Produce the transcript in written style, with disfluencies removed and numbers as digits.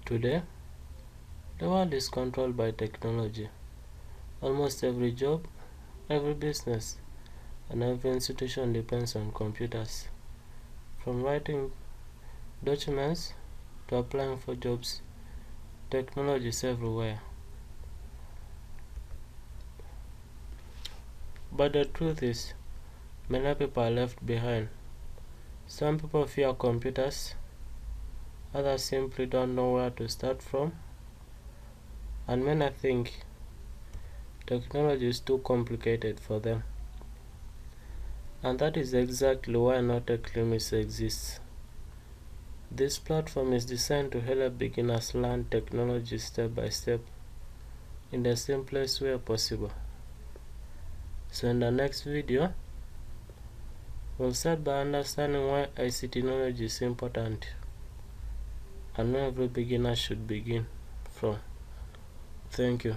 Today, the world is controlled by technology. Almost every job, every business, and every institution depends on computers. From writing documents to applying for jobs, technology is everywhere. But the truth is, many people are left behind. Some people fear computers, others simply don't know where to start from, and many think technology is too complicated for them. And that is exactly why No Tech Limits exists. This platform is designed to help beginners learn technology step by step in the simplest way possible. So in the next video, we'll start by understanding why ICT knowledge is important and where every beginner should begin from. Thank you.